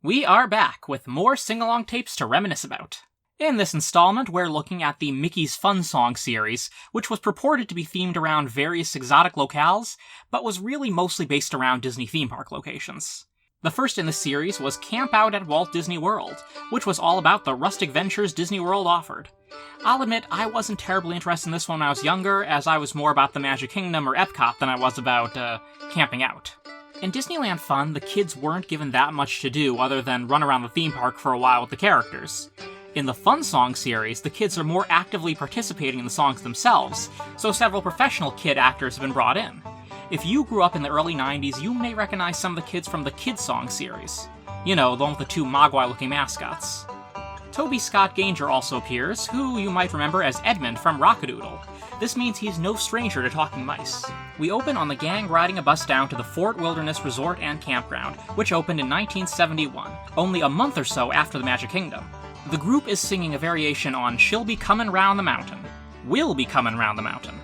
We are back with more sing-along tapes to reminisce about. In this installment, we're looking at the Mickey's Fun Song series, which was purported to be themed around various exotic locales, but was really mostly based around Disney theme park locations. The first in the series was Camp Out at Walt Disney World, which was all about the rustic ventures Disney World offered. I'll admit I wasn't terribly interested in this one when I was younger, as I was more about the Magic Kingdom or Epcot than I was about, camping out. In Disneyland Fun, the kids weren't given that much to do other than run around the theme park for a while with the characters. In the Fun Song series, the kids are more actively participating in the songs themselves, so several professional kid actors have been brought in. If you grew up in the early 90s, you may recognize some of the kids from the Kid Song series. You know, the one with the two Mogwai-looking mascots. Toby Scott Gainger also appears, who you might remember as Edmund from Rockadoodle. This means he's no stranger to talking mice. We open on the gang riding a bus down to the Fort Wilderness Resort and Campground, which opened in 1971, only a month or so after the Magic Kingdom. The group is singing a variation on She'll Be Comin' Round the Mountain. Will be comin' round the mountain.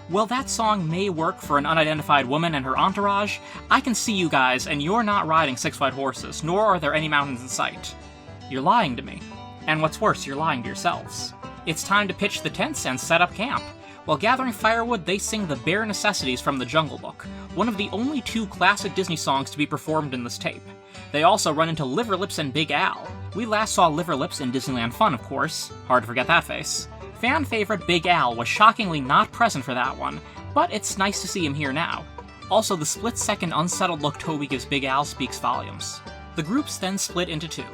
While that song may work for an unidentified woman and her entourage, I can see you guys, and you're not riding six white horses, nor are there any mountains in sight. You're lying to me. And what's worse, you're lying to yourselves. It's time to pitch the tents and set up camp. While gathering firewood, they sing the Bare Necessities from the Jungle Book, one of the only two classic Disney songs to be performed in this tape. They also run into Liverlips and Big Al. We last saw Liverlips in Disneyland Fun, of course. Hard to forget that face. Fan favorite Big Al was shockingly not present for that one, but it's nice to see him here now. Also, the split-second unsettled look Toby gives Big Al speaks volumes. The groups then split into two.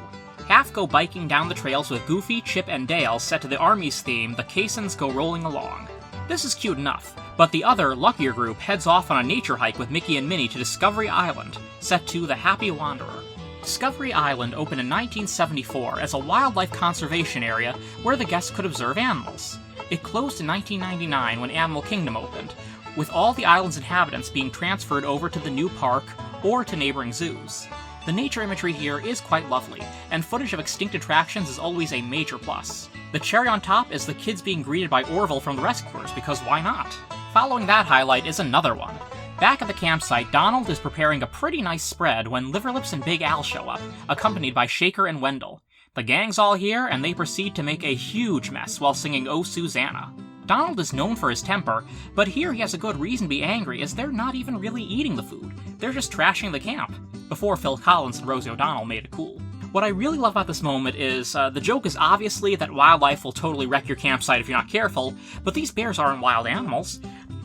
Half go biking down the trails with Goofy, Chip, and Dale set to the Army's theme, The Caissons Go Rolling Along. This is cute enough, but the other, luckier group heads off on a nature hike with Mickey and Minnie to Discovery Island, set to The Happy Wanderer. Discovery Island opened in 1974 as a wildlife conservation area where the guests could observe animals. It closed in 1999 when Animal Kingdom opened, with all the island's inhabitants being transferred over to the new park or to neighboring zoos. The nature imagery here is quite lovely, and footage of extinct attractions is always a major plus. The cherry on top is the kids being greeted by Orville from the Rescuers, because why not? Following that highlight is another one. Back at the campsite, Donald is preparing a pretty nice spread when Liverlips and Big Al show up, accompanied by Shaker and Wendell. The gang's all here, and they proceed to make a huge mess while singing Oh Susanna. Donald is known for his temper, but here he has a good reason to be angry as they're not even really eating the food. They're just trashing the camp, before Phil Collins and Rosie O'Donnell made it cool. What I really love about this moment is, the joke is obviously that wildlife will totally wreck your campsite if you're not careful, but these bears aren't wild animals.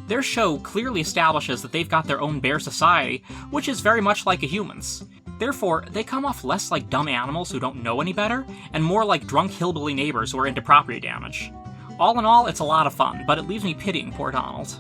Their show clearly establishes that they've got their own bear society, which is very much like a human's. Therefore, they come off less like dumb animals who don't know any better, and more like drunk hillbilly neighbors who are into property damage. All in all, it's a lot of fun, but it leaves me pitying poor Donald.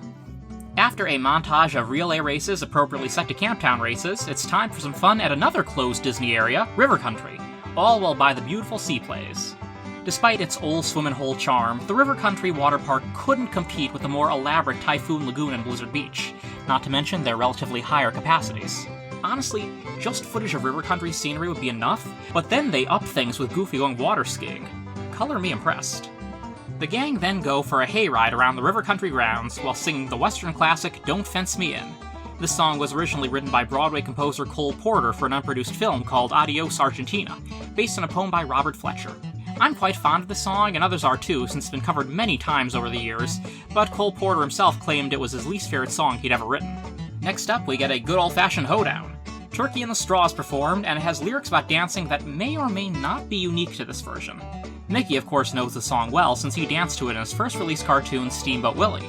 After a montage of relay races appropriately set to Camptown races, it's time for some fun at another closed Disney area, River Country, all while by the beautiful sea plays. Despite its old swim and hole charm, the River Country water park couldn't compete with the more elaborate Typhoon Lagoon and Blizzard Beach, not to mention their relatively higher capacities. Honestly, just footage of River Country scenery would be enough, but then they up things with Goofy going water skiing. Color me impressed. The gang then go for a hayride around the River Country grounds while singing the Western classic Don't Fence Me In. This song was originally written by Broadway composer Cole Porter for an unproduced film called Adios Argentina, based on a poem by Robert Fletcher. I'm quite fond of the song, and others are too, since it's been covered many times over the years, but Cole Porter himself claimed it was his least favorite song he'd ever written. Next up, we get a good old-fashioned hoedown. Turkey in the Straw is performed, and it has lyrics about dancing that may or may not be unique to this version. Mickey, of course, knows the song well since he danced to it in his first release cartoon, Steamboat Willie.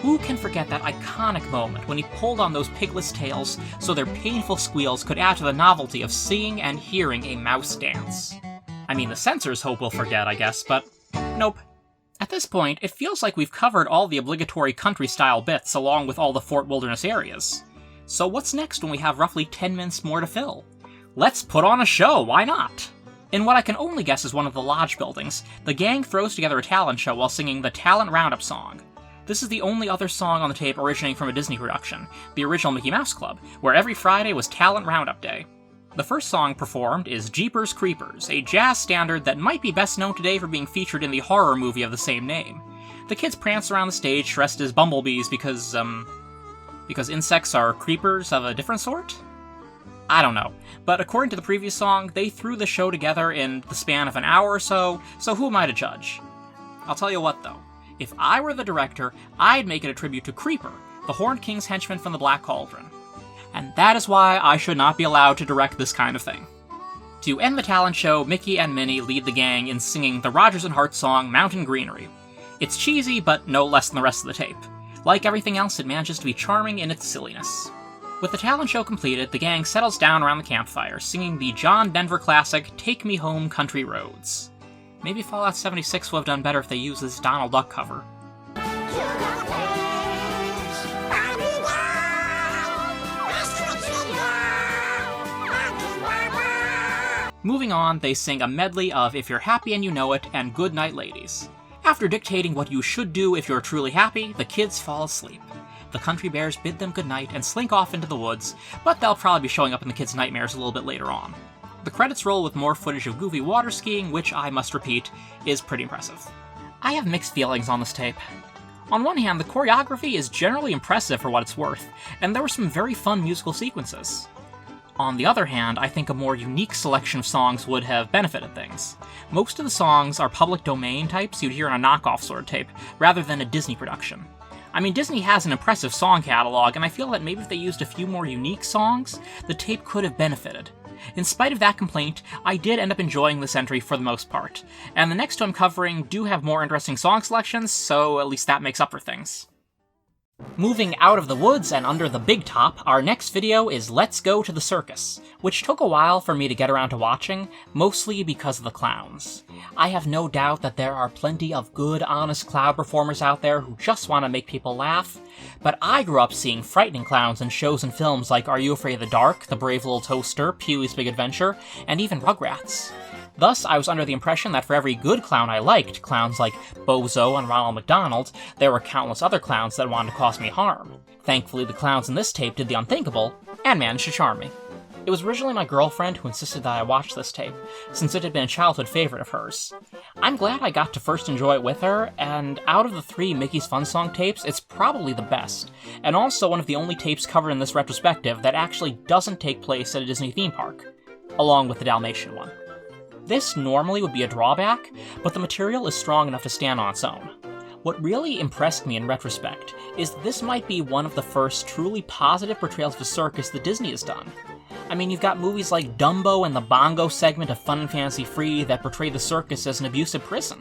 Who can forget that iconic moment when he pulled on those piglets' tails so their painful squeals could add to the novelty of seeing and hearing a mouse dance? I mean, the censors hope we'll forget, I guess, but nope. At this point, it feels like we've covered all the obligatory country-style bits along with all the Fort Wilderness areas. So what's next when we have roughly 10 minutes more to fill? Let's put on a show, why not? In what I can only guess is one of the lodge buildings, the gang throws together a talent show while singing the Talent Roundup song. This is the only other song on the tape originating from a Disney production, the original Mickey Mouse Club, where every Friday was Talent Roundup Day. The first song performed is Jeepers Creepers, a jazz standard that might be best known today for being featured in the horror movie of the same name. The kids prance around the stage dressed as bumblebees because insects are creepers of a different sort? I don't know, but according to the previous song, they threw the show together in the span of an hour or so who am I to judge? I'll tell you what though, if I were the director, I'd make it a tribute to Creeper, the Horned King's henchman from the Black Cauldron. And that is why I should not be allowed to direct this kind of thing. To end the talent show, Mickey and Minnie lead the gang in singing the Rodgers and Hart song Mountain Greenery. It's cheesy, but no less than the rest of the tape. Like everything else, it manages to be charming in its silliness. With the talent show completed, the gang settles down around the campfire, singing the John Denver classic Take Me Home Country Roads. Maybe Fallout 76 would have done better if they used this Donald Duck cover. Moving on, they sing a medley of If You're Happy and You Know It and Good Night Ladies. After dictating what you should do if you're truly happy, the kids fall asleep. The country bears bid them goodnight and slink off into the woods, but they'll probably be showing up in the kids' nightmares a little bit later on. The credits roll with more footage of Goofy water skiing, which I must repeat, is pretty impressive. I have mixed feelings on this tape. On one hand, the choreography is generally impressive for what it's worth, and there were some very fun musical sequences. On the other hand, I think a more unique selection of songs would have benefited things. Most of the songs are public domain types you'd hear on a knockoff sort of tape, rather than a Disney production. I mean, Disney has an impressive song catalog, and I feel that maybe if they used a few more unique songs, the tape could have benefited. In spite of that complaint, I did end up enjoying this entry for the most part, and the next two I'm covering do have more interesting song selections, so at least that makes up for things. Moving out of the woods and under the big top, our next video is Let's Go to the Circus, which took a while for me to get around to watching, mostly because of the clowns. I have no doubt that there are plenty of good, honest clown performers out there who just want to make people laugh, but I grew up seeing frightening clowns in shows and films like Are You Afraid of the Dark, The Brave Little Toaster, Pee-wee's Big Adventure, and even Rugrats. Thus, I was under the impression that for every good clown I liked, clowns like Bozo and Ronald McDonald, there were countless other clowns that wanted to cause me harm. Thankfully, the clowns in this tape did the unthinkable, and managed to charm me. It was originally my girlfriend who insisted that I watch this tape, since it had been a childhood favorite of hers. I'm glad I got to first enjoy it with her, and out of the 3 Mickey's Fun Song tapes, it's probably the best, and also one of the only tapes covered in this retrospective that actually doesn't take place at a Disney theme park, along with the Dalmatian one. This normally would be a drawback, but the material is strong enough to stand on its own. What really impressed me in retrospect is that this might be one of the first truly positive portrayals of a circus that Disney has done. I mean, you've got movies like Dumbo and the Bongo segment of Fun and Fancy Free that portray the circus as an abusive prison.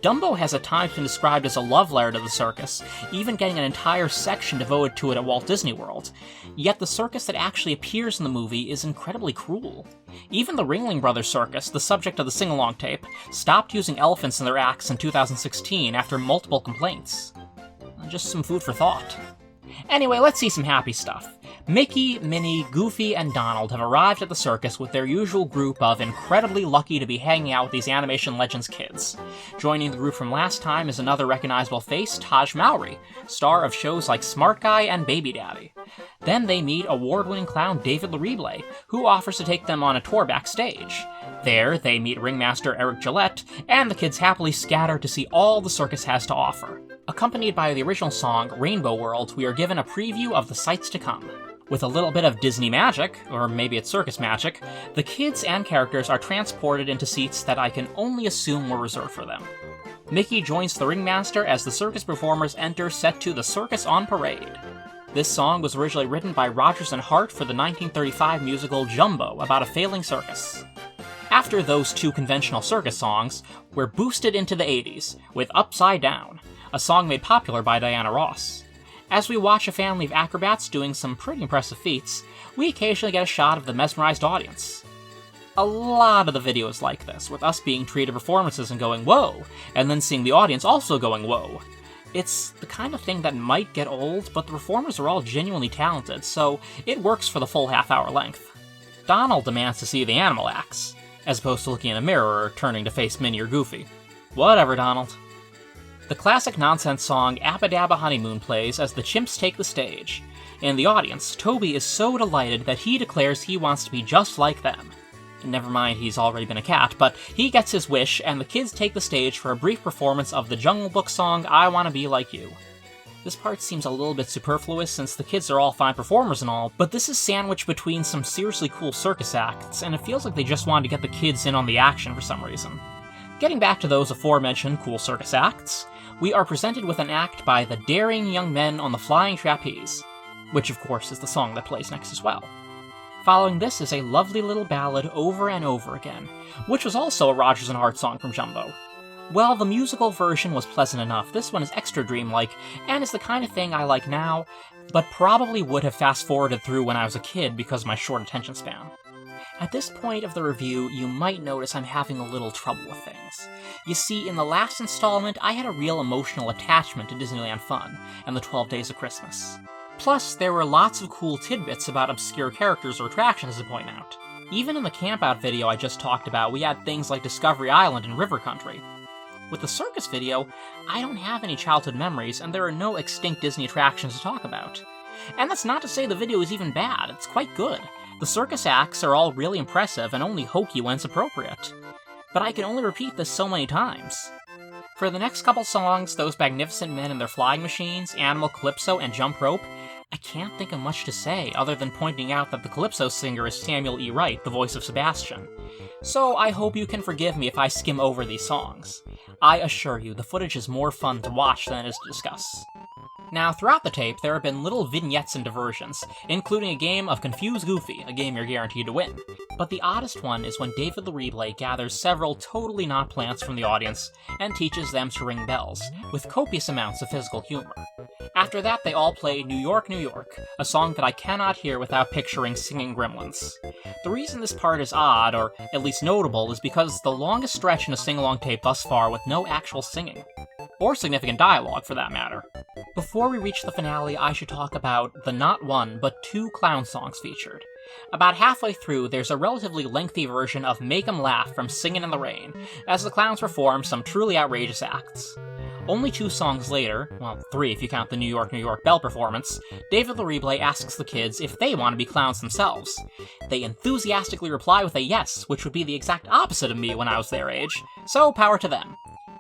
Dumbo has at times been described as a love letter to the circus, even getting an entire section devoted to it at Walt Disney World. Yet the circus that actually appears in the movie is incredibly cruel. Even the Ringling Brothers Circus, the subject of the sing-along tape, stopped using elephants in their acts in 2016 after multiple complaints. Just some food for thought. Anyway, let's see some happy stuff. Mickey, Minnie, Goofy, and Donald have arrived at the circus with their usual group of incredibly lucky to be hanging out with these Animation Legends kids. Joining the group from last time is another recognizable face, Taj Mowry, star of shows like Smart Guy and Baby Daddy. Then they meet award-winning clown David Larible, who offers to take them on a tour backstage. There, they meet ringmaster Eric Gillette, and the kids happily scatter to see all the circus has to offer. Accompanied by the original song, Rainbow World, we are given a preview of the sights to come. With a little bit of Disney magic, or maybe it's circus magic, the kids and characters are transported into seats that I can only assume were reserved for them. Mickey joins the ringmaster as the circus performers enter set to The Circus on Parade. This song was originally written by Rodgers and Hart for the 1935 musical Jumbo, about a failing circus. After those 2 conventional circus songs, we're boosted into the 80s, with Upside Down, a song made popular by Diana Ross. As we watch a family of acrobats doing some pretty impressive feats, we occasionally get a shot of the mesmerized audience. A lot of the video is like this, with us being treated to performances and going, whoa, and then seeing the audience also going, whoa. It's the kind of thing that might get old, but the performers are all genuinely talented, so it works for the full half-hour length. Donald demands to see the animal acts, as opposed to looking in a mirror or turning to face Minnie or Goofy. Whatever, Donald. The classic nonsense song Abba Dabba Honeymoon plays as the chimps take the stage. In the audience, Toby is so delighted that he declares he wants to be just like them. Never mind, he's already been a cat, but he gets his wish, and the kids take the stage for a brief performance of the Jungle Book song I Wanna Be Like You. This part seems a little bit superfluous since the kids are all fine performers and all, but this is sandwiched between some seriously cool circus acts, and it feels like they just wanted to get the kids in on the action for some reason. Getting back to those aforementioned cool circus acts, we are presented with an act by the Daring Young Men on the Flying Trapeze, which of course is the song that plays next as well. Following this is a lovely little ballad, Over and Over Again, which was also a Rodgers and Hart song from Jumbo. While the musical version was pleasant enough, this one is extra dreamlike, and is the kind of thing I like now, but probably would have fast-forwarded through when I was a kid because of my short attention span. At this point of the review, you might notice I'm having a little trouble with things. You see, in the last installment, I had a real emotional attachment to Disneyland Fun and the 12 Days of Christmas. Plus, there were lots of cool tidbits about obscure characters or attractions to point out. Even in the campout video I just talked about, we had things like Discovery Island and River Country. With the circus video, I don't have any childhood memories, and there are no extinct Disney attractions to talk about. And that's not to say the video is even bad, it's quite good. The circus acts are all really impressive and only hokey when it's appropriate. But I can only repeat this so many times. For the next couple songs, those magnificent men and their flying machines, Animal Calypso, and Jump Rope, I can't think of much to say other than pointing out that the Calypso singer is Samuel E. Wright, the voice of Sebastian. So I hope you can forgive me if I skim over these songs. I assure you, the footage is more fun to watch than it is to discuss. Now, throughout the tape, there have been little vignettes and diversions, including a game of Confuse Goofy, a game you're guaranteed to win. But the oddest one is when David Larible gathers several totally not plants from the audience and teaches them to ring bells, with copious amounts of physical humor. After that, they all play New York, New York, a song that I cannot hear without picturing singing gremlins. The reason this part is odd, or at least notable, is because it's the longest stretch in a sing-along tape thus far with no actual singing. Or significant dialogue, for that matter. Before we reach the finale, I should talk about the not one, but 2 clown songs featured. About halfway through, there's a relatively lengthy version of Make 'Em Laugh from Singin' in the Rain, as the clowns perform some truly outrageous acts. Only 2 songs later, well, 3 if you count the New York, New York Bell performance, David Larible asks the kids if they want to be clowns themselves. They enthusiastically reply with a yes, which would be the exact opposite of me when I was their age, so power to them.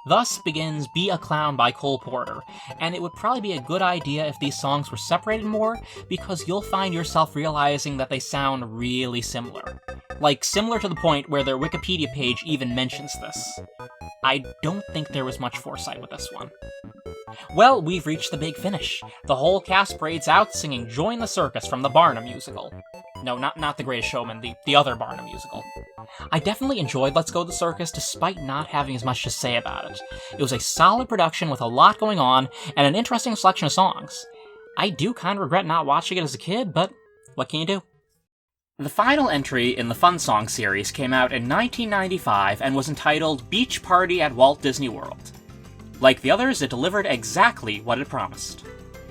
Thus begins Be a Clown by Cole Porter, and it would probably be a good idea if these songs were separated more, because you'll find yourself realizing that they sound really similar. Like, similar to the point where their Wikipedia page even mentions this. I don't think there was much foresight with this one. Well, we've reached the big finish. The whole cast parades out singing Join the Circus from the Barnum musical. No, not The Greatest Showman, the other Barnum musical. I definitely enjoyed Let's Go to the Circus despite not having as much to say about it. It was a solid production with a lot going on and an interesting selection of songs. I do kind of regret not watching it as a kid, but what can you do? The final entry in the Fun Song series came out in 1995 and was entitled Beach Party at Walt Disney World. Like the others, it delivered exactly what it promised.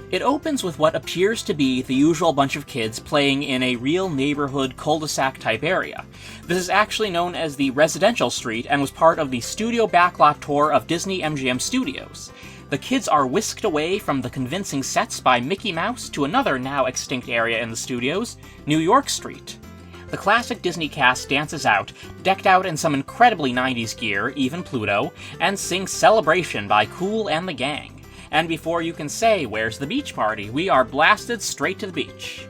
It opens with what appears to be the usual bunch of kids playing in a real neighborhood cul-de-sac type area. This is actually known as the Residential Street and was part of the studio backlot tour of Disney MGM Studios. The kids are whisked away from the convincing sets by Mickey Mouse to another now extinct area in the studios, New York Street. The classic Disney cast dances out, decked out in some incredibly 90s gear, even Pluto, and sings Celebration by Kool and the Gang. And before you can say, where's the beach party, we are blasted straight to the beach.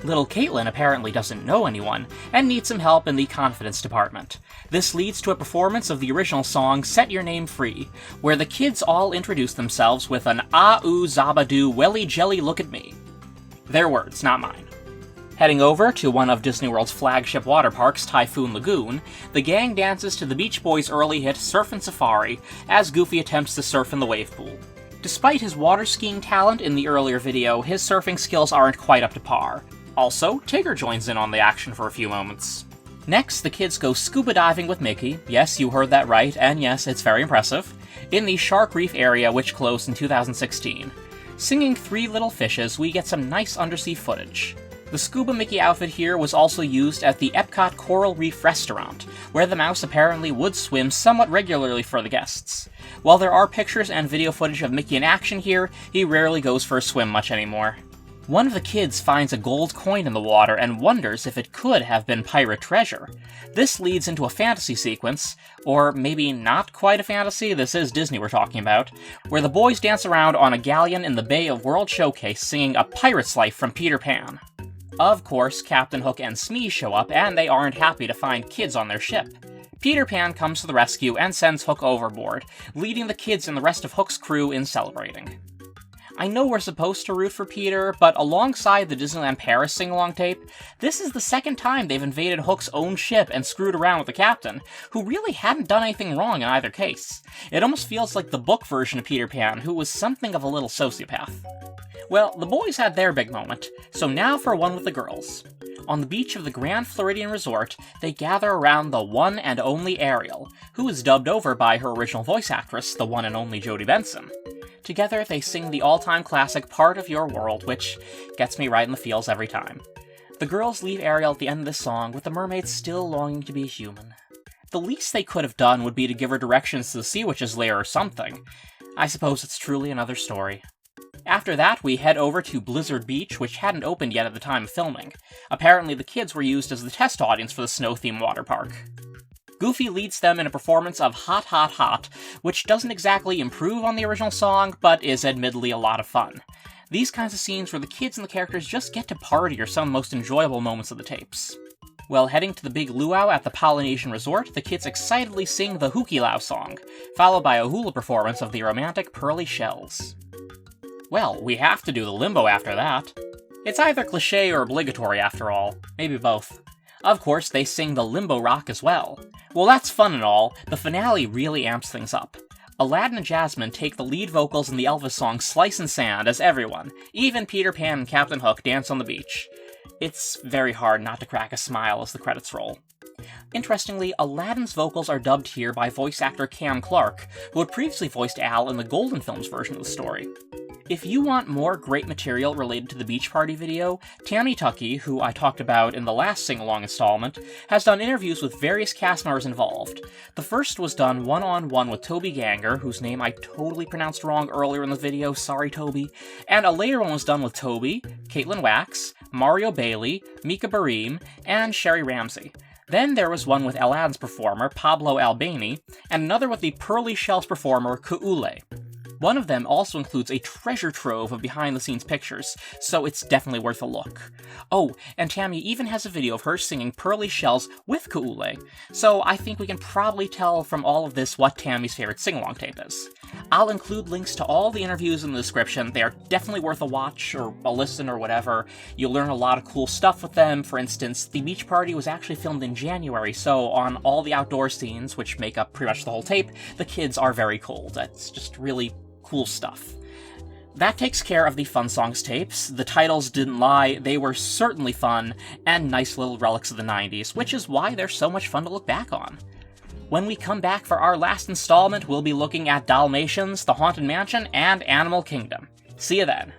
Little Caitlin apparently doesn't know anyone, and needs some help in the confidence department. This leads to a performance of the original song Set Your Name Free, where the kids all introduce themselves with an ah-oo zabadoo welly jelly look at me. Their words, not mine. Heading over to one of Disney World's flagship water parks, Typhoon Lagoon, the gang dances to the Beach Boys' early hit Surfin' Safari as Goofy attempts to surf in the wave pool. Despite his water skiing talent in the earlier video, his surfing skills aren't quite up to par. Also, Tigger joins in on the action for a few moments. Next, the kids go scuba diving with Mickey, yes, you heard that right, and yes, it's very impressive, in the Shark Reef area which closed in 2016. Singing Three Little Fishes, we get some nice undersea footage. The Scuba Mickey outfit here was also used at the Epcot Coral Reef restaurant, where the mouse apparently would swim somewhat regularly for the guests. While there are pictures and video footage of Mickey in action here, he rarely goes for a swim much anymore. One of the kids finds a gold coin in the water and wonders if it could have been pirate treasure. This leads into a fantasy sequence, or maybe not quite a fantasy, this is Disney we're talking about, where the boys dance around on a galleon in the Bay of World Showcase singing A Pirate's Life from Peter Pan. Of course, Captain Hook and Smee show up, and they aren't happy to find kids on their ship. Peter Pan comes to the rescue and sends Hook overboard, leading the kids and the rest of Hook's crew in celebrating. I know we're supposed to root for Peter, but alongside the Disneyland Paris sing-along tape, this is the second time they've invaded Hook's own ship and screwed around with the captain, who really hadn't done anything wrong in either case. It almost feels like the book version of Peter Pan, who was something of a little sociopath. Well, the boys had their big moment, so now for one with the girls. On the beach of the Grand Floridian Resort, they gather around the one and only Ariel, who is dubbed over by her original voice actress, the one and only Jodie Benson. Together, they sing the all-time classic Part of Your World, which gets me right in the feels every time. The girls leave Ariel at the end of this song, with the mermaid still longing to be human. The least they could have done would be to give her directions to the Sea Witch's lair or something. I suppose it's truly another story. After that, we head over to Blizzard Beach, which hadn't opened yet at the time of filming. Apparently, the kids were used as the test audience for the snow-themed water park. Goofy leads them in a performance of Hot Hot Hot, which doesn't exactly improve on the original song, but is admittedly a lot of fun. These kinds of scenes where the kids and the characters just get to party are some of the most enjoyable moments of the tapes. While heading to the big luau at the Polynesian Resort, the kids excitedly sing the Hukilau song, followed by a hula performance of the romantic Pearly Shells. Well, we have to do the limbo after that. It's either cliché or obligatory after all, maybe both. Of course, they sing the Limbo Rock as well. Well, that's fun and all, the finale really amps things up. Aladdin and Jasmine take the lead vocals in the Elvis song Slice and Sand as everyone, even Peter Pan and Captain Hook, dance on the beach. It's very hard not to crack a smile as the credits roll. Interestingly, Aladdin's vocals are dubbed here by voice actor Cam Clarke, who had previously voiced Al in the Golden Films version of the story. If you want more great material related to the Beach Party video, Tammy Tuckey, who I talked about in the last sing-along installment, has done interviews with various cast members involved. The first was done one-on-one with Toby Ganger, whose name I totally pronounced wrong earlier in the video, sorry Toby, and a later one was done with Toby, Caitlin Wax, Mario Bailey, Mika Barim, and Sherry Ramsey. Then there was one with Aladdin's performer, Pablo Albani, and another with the Pearly Shells performer, Ku'ule. One of them also includes a treasure trove of behind-the-scenes pictures, so it's definitely worth a look. Oh, and Tammy even has a video of her singing Pearly Shells with Ku'ule, so I think we can probably tell from all of this what Tammy's favorite sing-along tape is. I'll include links to all the interviews in the description. They are definitely worth a watch, or a listen, or whatever. You'll learn a lot of cool stuff with them. For instance, the beach party was actually filmed in January, so on all the outdoor scenes, which make up pretty much the whole tape, the kids are very cold. That's just really cool stuff. That takes care of the Fun Songs tapes. The titles didn't lie, they were certainly fun, and nice little relics of the 90s, which is why they're so much fun to look back on. When we come back for our last installment, we'll be looking at Dalmatians, The Haunted Mansion, and Animal Kingdom. See you then.